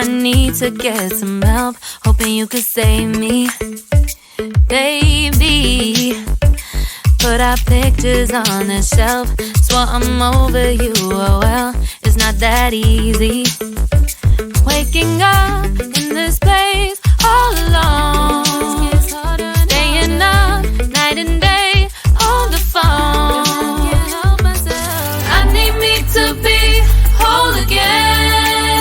need to get some help, hoping you could save me. Baby, put our pictures on the shelf, swore I'm over you, oh well, it's not that easy. Waking up in this place all alone, staying up night and day on the phone. I need me to be whole again.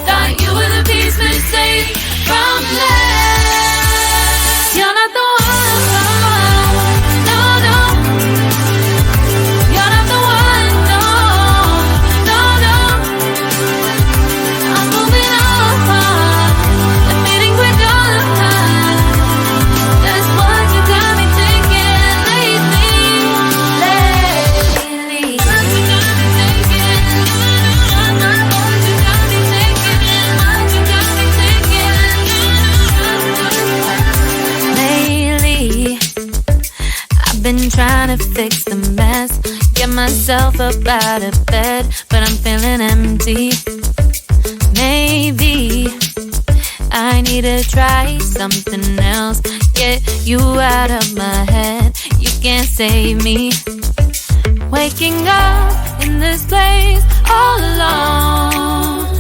Thought you were the piece missing from last. You're not the one, no, no. You're not the one, no, no, no. I'm moving on, admitting we're done. That's what you got me thinking lately. What you got me thinking. What you got me thinking. What you got me thinking. Lately, I've been trying to fix the mess, get myself up out of bed, but I'm feeling empty. Maybe I need to try something else, get you out of my head. You can't save me. Waking up in this place all alone,